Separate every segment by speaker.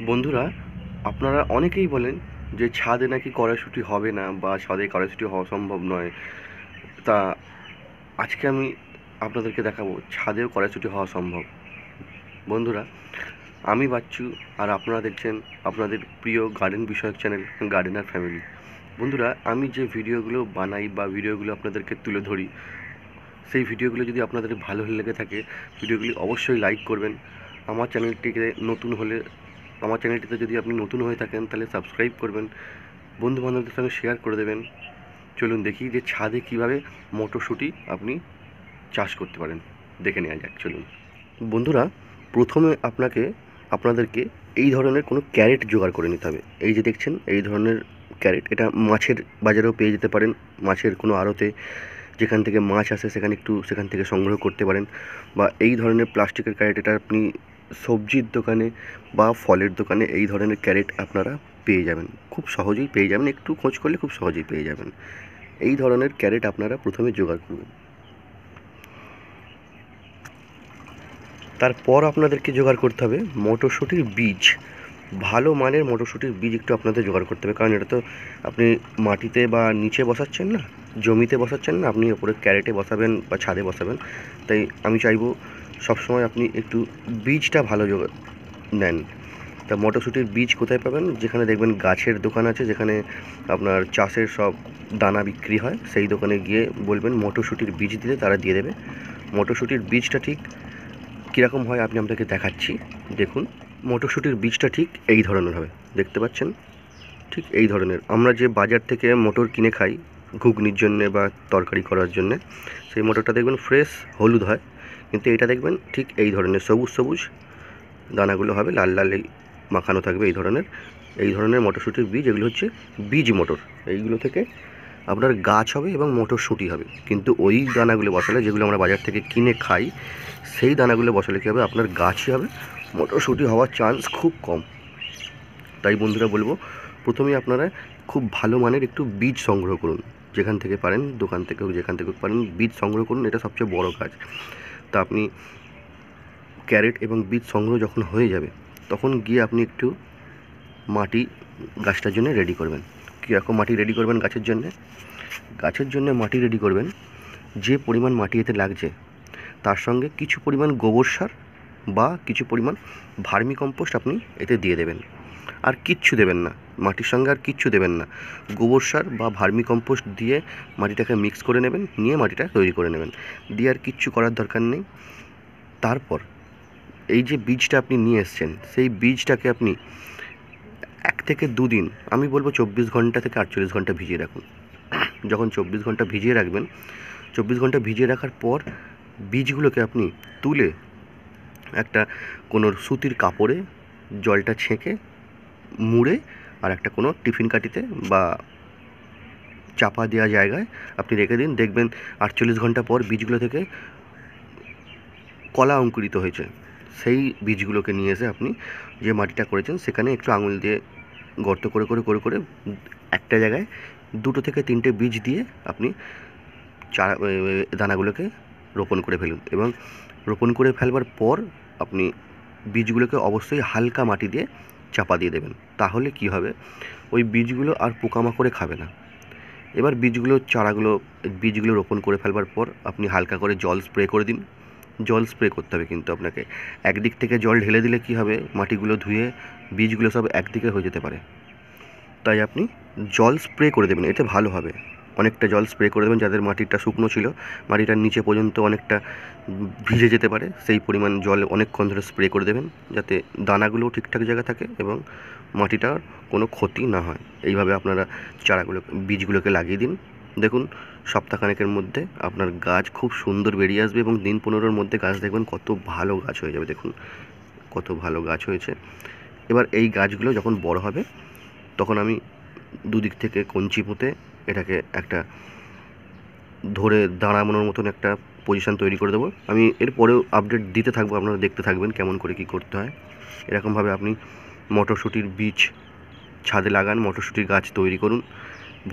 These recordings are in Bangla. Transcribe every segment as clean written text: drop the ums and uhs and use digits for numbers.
Speaker 1: বন্ধুরা, আপনারা অনেকেই বলেন যে ছাদে নাকি কড়াইশুঁটি হবে না বা ছাদে কড়াইশুঁটি হওয়া সম্ভব নয়। তা আজকে আমি আপনাদেরকে দেখাবো ছাদেও কড়াইশুঁটি হওয়া সম্ভব। বন্ধুরা, আমি বাচ্চু, আর আপনারা দেখছেন আপনাদের প্রিয় গার্ডেন বিষয়ক চ্যানেল গার্ডেনার ফ্যামিলি। বন্ধুরা, আমি যে ভিডিওগুলো বানাই বা ভিডিওগুলো আপনাদেরকে তুলে ধরি, সেই ভিডিওগুলো যদি আপনাদের ভালো লেগে থাকে, ভিডিওগুলি অবশ্যই লাইক করবেন। আমার চ্যানেলটিতে নতুন হলে আমার চ্যানেলটিতে যদি আপনি নতুন হয়ে থাকেন তাহলে সাবস্ক্রাইব করবেন, বন্ধুবান্ধবদের সঙ্গে শেয়ার করে দেবেন। চলুন দেখি যে ছাদে কীভাবে মটরশুঁটি আপনি চাষ করতে পারেন, দেখে নেওয়া যাক। চলুন বন্ধুরা, প্রথমে আপনাদেরকে এই ধরনের কোনো ক্যারেট জোগাড় করে নিতে হবে। এই যে দেখছেন এই ধরনের ক্যারেট, এটা মাছের বাজারেও পেয়ে যেতে পারেন। মাছের কোনো আড়তে যেখান থেকে মাছ আসে সেখান থেকে সংগ্রহ করতে পারেন। বা এই ধরনের প্লাস্টিকের ক্যারেট, এটা আপনি সবজির দোকানে বা ফলের দোকানে এই ধরনের ক্যারেট আপনারা পেয়ে যাবেন, খুব সহজেই পেয়ে যাবেন। একটু খোঁজ করলে খুব সহজেই পেয়ে যাবেন। এই ধরনের ক্যারেট আপনারা প্রথমে জোগাড় করবেন। তারপর আপনাদেরকে জোগাড় করতে হবে মটরশুঁটির বীজ। ভালো মানের মটরশুঁটির বীজ একটু আপনাদের জোগাড় করতে হবে, কারণ এটা তো আপনি মাটিতে বা নিচে বসাচ্ছেন না, জমিতে বসাচ্ছেন না, আপনি ওপরে ক্যারেটে বসাবেন বা ছাদে বসাবেন। তাই আমি চাইবো সবসময় আপনি একটু বীজটা ভালো নেন। তা মটরশুঁটির বীজ কোথায় পাবেন? যেখানে দেখবেন গাছের দোকান আছে, যেখানে আপনার চাষের সব দানা বিক্রি হয়, সেই দোকানে গিয়ে বলবেন মটরশুঁটির বীজ দিতে, তারা দিয়ে দেবে। মটরশুঁটির বীজটা ঠিক কীরকম হয় আপনি আপনাকে দেখাচ্ছি। দেখুন, মটরশুঁটির বীজটা ঠিক এই ধরনের হবে, দেখতে পাচ্ছেন? ঠিক এই ধরনের। আমরা যে বাজার থেকে মটর কিনে খাই ঘুগনির জন্যে বা তরকারি করার জন্যে, সেই মটরটা দেখবেন ফ্রেশ হলুদ হয়, কিন্তু এটা দেখবেন ঠিক এই ধরনের সবুজ সবুজ দানাগুলো হবে, লাল লাল মাখানো থাকবে। এই ধরনের মটরশুঁটির বীজ, এগুলো হচ্ছে বীজ মটর। এইগুলো থেকে আপনার গাছ হবে এবং মটরশুঁটি হবে। কিন্তু ওই দানাগুলো বসালে, যেগুলো আমরা বাজার থেকে কিনে খাই, সেই দানাগুলো বসালে কী হবে, আপনার গাছই হবে, মটরশুঁটি হওয়ার চান্স খুব কম। তাই বন্ধুরা বলবো, প্রথমেই আপনারা খুব ভালো মানের একটু বীজ সংগ্রহ করুন, যেখান থেকে পারেন, দোকান থেকে হোক, যেখান থেকে পারেন বীজ সংগ্রহ করুন। এটা সবচেয়ে বড় কাজ। তা আপনি ক্যারেট এবং বীজ সংগ্রহ যখন হয়ে যাবে, তখন গিয়ে আপনি একটু মাটি গাছটার জন্য রেডি করবেন। কীরকম মাটি রেডি করবেন গাছের জন্য? মাটি রেডি করবেন, যে পরিমাণ মাটি এতে লাগছে তার সঙ্গে কিছু পরিমাণ গোবর সার বা কিছু পরিমাণ ভার্মি কম্পোস্ট আপনি এতে দিয়ে দেবেন। আর কিচ্ছু দেবেন না, মাটির সঙ্গে আর কিচ্ছু দেবেন না। গোবর সার বা ভার্মি কম্পোস্ট দিয়ে মাটিটাকে মিক্স করে নেবেন, নিয়ে মাটিটা তৈরি করে নেবেন, দিয়ে আর কিচ্ছু করার দরকার নেই। তারপর এই যে বীজটা আপনি নিয়ে এসছেন, সেই বীজটাকে আপনি 1 থেকে 2 দিন, আমি বলবো 24 ঘন্টা থেকে 48 ঘন্টা ভিজিয়ে রাখুন। যখন 24 ঘন্টা ভিজিয়ে রাখবেন, 24 ঘন্টা ভিজিয়ে রাখার পর বীজগুলোকে আপনি তুলে একটা কোনো সুতির কাপড়ে জলটা ছেঁকে মুড়ে আর একটা কোনো টিফিন কাঠিতে বা চাপা দেওয়া জায়গায় আপনি রেখে দিন। দেখবেন 48 ঘন্টা পর বীজগুলো থেকে কলা অঙ্কুরিত হয়েছে। সেই বীজগুলোকে নিয়ে এসে আপনি যে মাটিটা করেছেন সেখানে একটু আঙুল দিয়ে গর্ত করে করে করে করে একটা জায়গায় 2 থেকে 3টে বীজ দিয়ে আপনি চারা দানাগুলোকে রোপণ করে ফেলুন। এবং রোপণ করে ফেলবার পর আপনি বীজগুলোকে অবশ্যই হালকা মাটি দিয়ে চাপা দিয়ে দেবেন। তাহলে কি হবে, ওই বীজগুলো আর পোকামাকড়ে খাবে না। এবার বীজগুলো রোপণ করে ফেলবার পর আপনি হালকা করে জল স্প্রে করে দিন। জল স্প্রে করতে হবে কিন্তু আপনাকে। একদিক থেকে জল ঢেলে দিলে কি হবে, মাটিগুলো ধুয়ে বীজগুলো সব একদিকে হয়ে যেতে পারে। তাই আপনি জল স্প্রে করে দেবেন, এতে ভালো হবে। অনেকটা জল স্প্রে করে দেবেন, যাদের মাটিটা শুকনো ছিল, মাটিটার নিচে পর্যন্ত অনেকটা ভিজে যেতে পারে, সেই পরিমাণ জল অনেকক্ষণ ধরে স্প্রে করে দেবেন, যাতে দানাগুলোও ঠিকঠাক জায়গায় থাকে এবং মাটিটার কোনো ক্ষতি না হয়। এইভাবে আপনারা বীজগুলোকে লাগিয়ে দিন। দেখুন, সপ্তাহখানেকের মধ্যে আপনার গাছ খুব সুন্দর বেরিয়ে আসবে এবং দিন 15-র মধ্যে গাছ দেখবেন কত ভালো গাছ হয়ে যাবে। দেখুন কত ভালো গাছ হয়েছে। এবার এই গাছগুলো যখন বড় হবে, তখন আমি দুদিক থেকে কঞ্চি পুঁতে এটাকে একটা ধরে দাঁড়ানোর মতন একটা পজিশান তৈরি করে দেবো। আমি এরপরেও আপডেট দিতে থাকবো, আপনারা দেখতে থাকবেন কেমন করে কী করতে হয়। এরকমভাবে আপনি মটরশুঁটির বীজ ছাদে লাগান, মটরশুঁটির গাছ তৈরি করুন।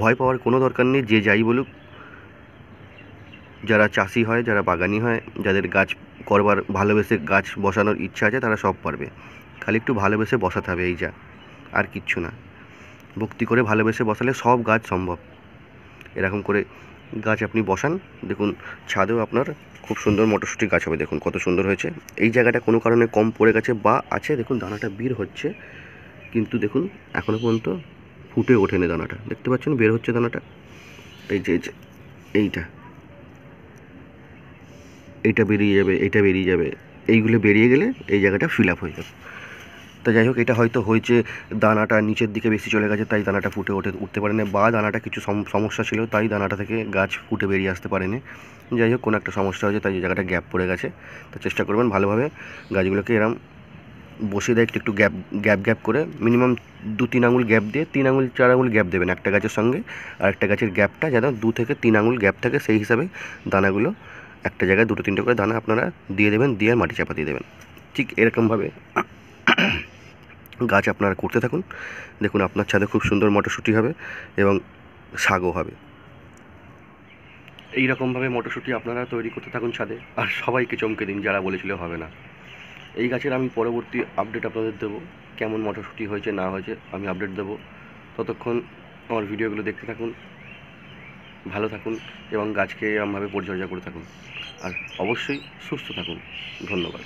Speaker 1: ভয় পাওয়ার কোনো দরকার নেই। যে যাই বলুক, যারা চাষি হয়, যারা বাগানি হয়, যাদের গাছ করবার ভালোবেসে গাছ বসানোর ইচ্ছা আছে, তারা সব পারবে। খালি একটু ভালোবেসে বসাতে হবে, এই যা, আর কিচ্ছু না। ভক্তি করে ভালোবেসে বসালে সব গাছ সম্ভব। এরকম করে গাছ আপনি বসান, দেখুন ছাদেও আপনার খুব সুন্দর মটরশুঁটি গাছ হবে। দেখুন কত সুন্দর হয়েছে। এই জায়গাটা কোনো কারণে কম পড়ে গেছে বা আছে, দেখুন দানাটা বের হচ্ছে, কিন্তু দেখুন এখনও পর্যন্ত ফুটে ওঠেনি দানাটা। দেখতে পাচ্ছেন বের হচ্ছে দানাটা, এই যে এইটা, এইটা বেরিয়ে যাবে, এইটা বেরিয়ে যাবে, এইগুলো বেরিয়ে গেলে এই জায়গাটা ফিল আপ হয়ে যাবে। তা যাই হোক, এটা হয়তো হয়েছে দানাটা নিচের দিকে বেশি চলে গেছে, তাই দানাটা ফুটে উঠতে পারেনি, বা দানাটা কিছু সমস্যা ছিল তাই দানাটা থেকে গাছ ফুটে বেরিয়ে আসতে পারেনি। যাই হোক, কোনো একটা সমস্যা হয়েছে তাই এই জায়গাটা গ্যাপ পড়ে গেছে। তো চেষ্টা করবেন ভালোভাবে গাছগুলোকে এরম বসে দেয়, একটু গ্যাপ করে মিনিমাম 2-3 আঙুল গ্যাপ দিয়ে 3 আঙুল 4 আঙুল গ্যাপ দেবেন একটা গাছের সঙ্গে। আর একটা গাছের গ্যাপটা যেন 2 থেকে 3 আঙুল গ্যাপ থাকে, সেই হিসাবে দানাগুলো একটা জায়গায় 2-3টে করে দানা আপনারা দিয়ে দেবেন, দিয়ে মাটি চাপা দিয়ে দেবেন। ঠিক এরকমভাবে গাছ আপনারা করতে থাকুন। দেখুন আপনার ছাদে খুব সুন্দর মটরশুঁটি হবে এবং শাকও হবে। এই রকমভাবে মটরশুঁটি আপনারা তৈরি করতে থাকুন ছাদে, আর সবাইকে চমকে দিন যারা বলেছিল হবে না। এই গাছের আমি পরবর্তী আপডেট আপনাদের দেবো, কেমন মটরশুঁটি হয়েছে না হয়েছে আমি আপডেট দেবো। ততক্ষণ আমার ভিডিওগুলো দেখতে থাকুন, ভালো থাকুন এবং গাছকে এরকমভাবে পরিচর্যা করে থাকুন, আর অবশ্যই সুস্থ থাকুন। ধন্যবাদ।